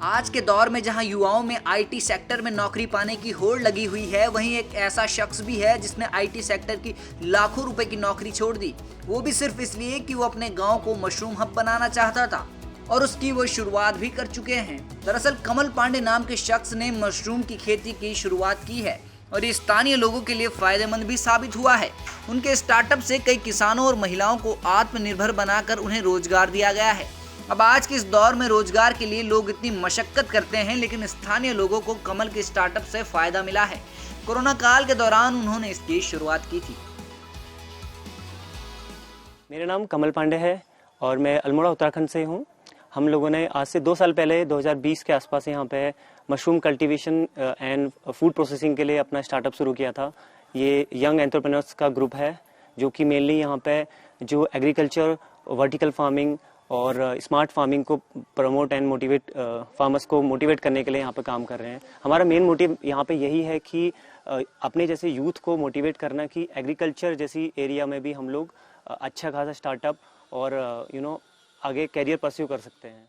आज के दौर में जहां युवाओं में आईटी सेक्टर में नौकरी पाने की होड़ लगी हुई है, वहीं एक ऐसा शख्स भी है जिसने आईटी सेक्टर की लाखों रुपए की नौकरी छोड़ दी, वो भी सिर्फ इसलिए कि वो अपने गांव को मशरूम हब बनाना चाहता था और उसकी वो शुरुआत भी कर चुके हैं। दरअसल कमल पांडे नाम के शख्स ने मशरूम की खेती की शुरुआत की है और ये स्थानीय लोगों के लिए फायदेमंद भी साबित हुआ है। उनके स्टार्टअप से कई किसानों और महिलाओं को आत्मनिर्भर बनाकर उन्हें रोजगार दिया गया है। अब आज के इस दौर में रोजगार के लिए लोग इतनी मशक्कत करते हैं, लेकिन स्थानीय लोगों को कमल के स्टार्टअप से फायदा मिला है। कोरोना काल के दौरान उन्होंने इसकी शुरुआत की थी। मेरा नाम कमल पांडे है और मैं अल्मोड़ा उत्तराखंड से हूँ। हम लोगों ने आज से 2 साल पहले 2020 के आसपास यहाँ पे mushroom cultivation and food processing के लिए अपना स्टार्टअप शुरू किया था। ये यंग एंटरप्रेन्योर्स का ग्रुप है जो कि मेनली यहाँ पे जो एग्रीकल्चर, वर्टिकल फार्मिंग और स्मार्ट फार्मिंग को प्रमोट एंड मोटिवेट फार्मर्स को मोटिवेट करने के लिए यहाँ पे काम कर रहे हैं। हमारा मेन मोटिव यहाँ पे यही है कि अपने जैसे यूथ को मोटिवेट करना कि एग्रीकल्चर जैसी एरिया में भी हम लोग अच्छा खासा स्टार्टअप और आगे कैरियर परस्यू कर सकते हैं।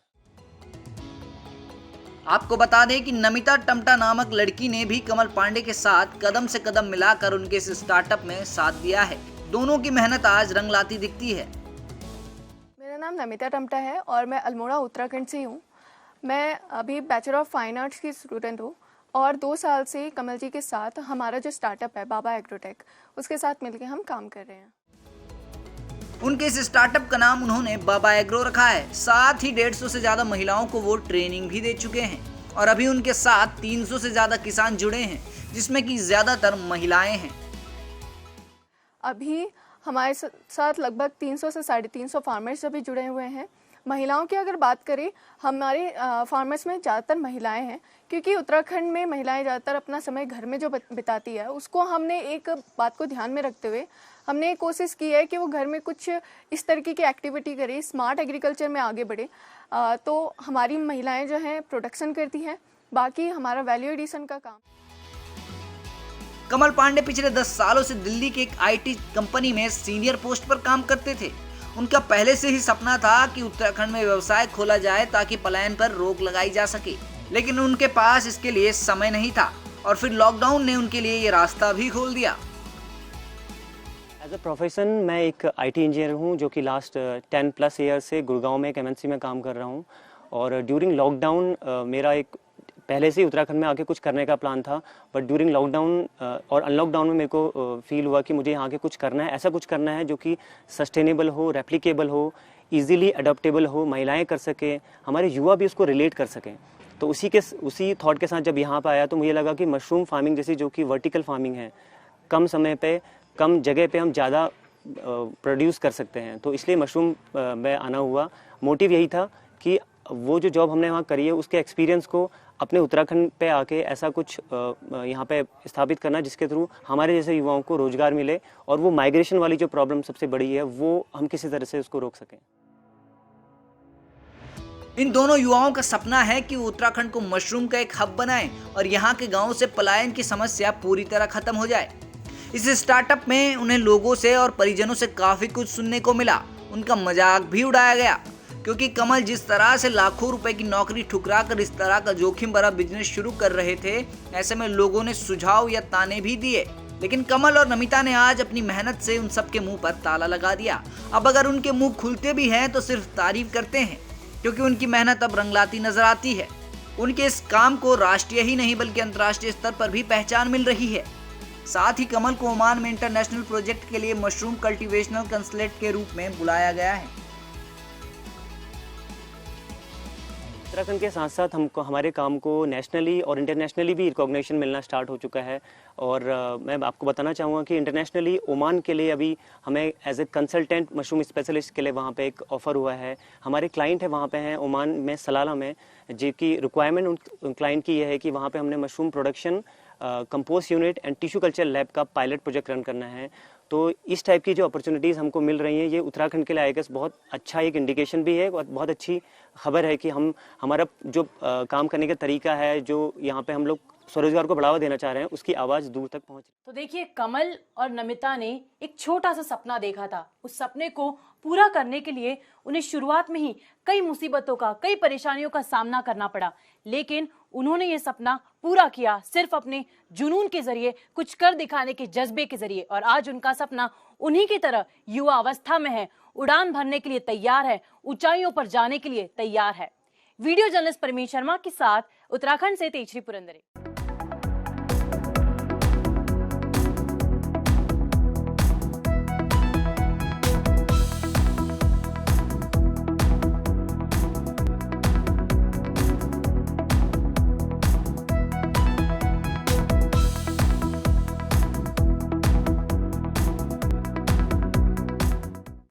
आपको बता दें कि नमिता टमटा नामक लड़की ने भी कमल पांडे के साथ कदम से कदम मिलाकर उनके इस स्टार्टअप में साथ दिया है। दोनों की मेहनत आज रंग लाती दिखती है। मेरा नाम नमिता टमटा है और मैं अल्मोड़ा उत्तराखंड से हूँ। मैं अभी बैचलर ऑफ फाइन आर्ट्स की स्टूडेंट हूँ और 2 साल से कमल जी के साथ हमारा जो स्टार्टअप है बाबा एग्रोटेक, उसके साथ मिलकर हम काम कर रहे हैं। उनके इस स्टार्टअप का नाम उन्होंने बाबा एग्रो रखा है। साथ ही 150 से ज्यादा महिलाओं को वो ट्रेनिंग भी दे चुके हैं और अभी उनके साथ 300 से ज्यादा किसान जुड़े हैं, जिसमें कि ज्यादातर महिलाएं हैं। अभी हमारे साथ लगभग 300 से 350 फार्मर्स अभी जुड़े हुए हैं। महिलाओं की अगर बात करें, हमारे फार्मर्स में ज़्यादातर महिलाएं हैं, क्योंकि उत्तराखंड में महिलाएं ज़्यादातर अपना समय घर में जो बिताती है, उसको हमने एक बात को ध्यान में रखते हुए हमने एक कोशिश की है कि वो घर में कुछ इस तरीके की एक्टिविटी करे, स्मार्ट एग्रीकल्चर में आगे बढ़े। तो हमारी महिलाएं जो हैं प्रोडक्शन करती हैं, बाकी हमारा वैल्यू एडिशन का काम। कमल पांडे पिछले 10 सालों से दिल्ली के एक आईटी कंपनी में सीनियर पोस्ट पर काम करते थे। उनका पहले से ही सपना था कि उत्तराखंड में व्यवसाय खोला जाए ताकि पलायन पर रोक लगाई जा सके, लेकिन उनके पास इसके लिए समय नहीं था और फिर लॉकडाउन ने उनके लिए ये रास्ता भी खोल दिया। एज अ प्रोफेशन मैं एक आईटी इंजीनियर हूँ जो कि लास्ट 10+ ईयर से गुड़गांव में एक एमएनसी में काम कर रहा हूँ। और ड्यूरिंग लॉकडाउन मेरा एक पहले से ही उत्तराखंड में आके कुछ करने का प्लान था, बट ड्यूरिंग लॉकडाउन और अनलॉकडाउन में मेरे को फील हुआ कि मुझे यहाँ के कुछ करना है, ऐसा कुछ करना है जो कि सस्टेनेबल हो, रेप्लिकेबल हो, इजीली अडॉप्टेबल हो, महिलाएं कर सकें, हमारे युवा भी उसको रिलेट कर सकें। तो उसी थॉट के साथ जब यहाँ पर आया तो मुझे लगा कि मशरूम फार्मिंग जैसी जो कि वर्टिकल फार्मिंग है, कम समय पे कम जगह पे हम ज़्यादा प्रोड्यूस कर सकते हैं, तो इसलिए मशरूम में आना हुआ। मोटिव यही था कि वो जो जॉब हमने वहाँ करी है उसके एक्सपीरियंस को अपने उत्तराखंड पे आके ऐसा कुछ यहाँ पे स्थापित करना जिसके थ्रू हमारे जैसे युवाओं को रोजगार मिले और वो माइग्रेशन वाली जो प्रॉब्लम सबसे बड़ी है वो हम किसी तरह से उसको रोक सकें। इन दोनों युवाओं का सपना है कि वो उत्तराखंड को मशरूम का एक हब बनाएं और यहाँ के गाँव से पलायन की समस्या पूरी तरह खत्म हो जाए। इस स्टार्टअप में उन्हें लोगों से और परिजनों से काफी कुछ सुनने को मिला। उनका मजाक भी उड़ाया गया, क्योंकि कमल जिस तरह से लाखों रुपए की नौकरी ठुकरा कर इस तरह का जोखिम भरा बिजनेस शुरू कर रहे थे, ऐसे में लोगों ने सुझाव या ताने भी दिए, लेकिन कमल और नमिता ने आज अपनी मेहनत से उन सबके मुंह पर ताला लगा दिया। अब अगर उनके मुंह खुलते भी हैं तो सिर्फ तारीफ करते हैं, क्योंकि उनकी मेहनत अब रंग लाती नजर आती है। उनके इस काम को राष्ट्रीय ही नहीं बल्कि अंतर्राष्ट्रीय स्तर पर भी पहचान मिल रही है। साथ ही कमल को ओमान में इंटरनेशनल प्रोजेक्ट के लिए मशरूम कल्टीवेशनल कंसल्टेंट के रूप में बुलाया गया है। उत्तराखंड के साथ साथ हमको हमारे काम को नेशनली और इंटरनेशनली भी रिकॉग्निशन मिलना स्टार्ट हो चुका है। और मैं आपको बताना चाहूँगा कि इंटरनेशनली ओमान के लिए अभी हमें as a consultant mushroom specialist के लिए वहाँ पे एक ऑफ़र हुआ है। हमारे क्लाइंट है वहाँ पे हैं ओमान में सलाला में, जिनकी रिक्वायरमेंट उन क्लाइंट की यह है कि वहाँ पे हमने mushroom production, compost unit and tissue culture lab का पायलट प्रोजेक्ट रन करना है। तो इस टाइप की जो अपॉर्चुनिटीज़ हमको मिल रही हैं, ये उत्तराखंड के लिए आई गेस बहुत अच्छा एक इंडिकेशन भी है और बहुत अच्छी खबर है कि हमारा जो काम करने का तरीका है, जो यहाँ पे हम लोग स्वरोजगार को बढ़ावा देना चाह रहे हैं, उसकी आवाज़ दूर तक पहुँच। तो देखिए, कमल और नमिता ने एक छोटा सा सपना देखा था। उस सपने को पूरा करने के लिए उन्हें शुरुआत में ही कई मुसीबतों का, कई परेशानियों का सामना करना पड़ा, लेकिन उन्होंने ये सपना पूरा किया सिर्फ अपने जुनून के जरिए, कुछ कर दिखाने के जज्बे के जरिए। और आज उनका सपना उन्हीं की तरह युवा अवस्था में है, उड़ान भरने के लिए तैयार है, ऊंचाइयों पर जाने के लिए तैयार है। वीडियो जर्नलिस्ट परमीश शर्मा के साथ उत्तराखंड से तेजश्री पुरंदरे।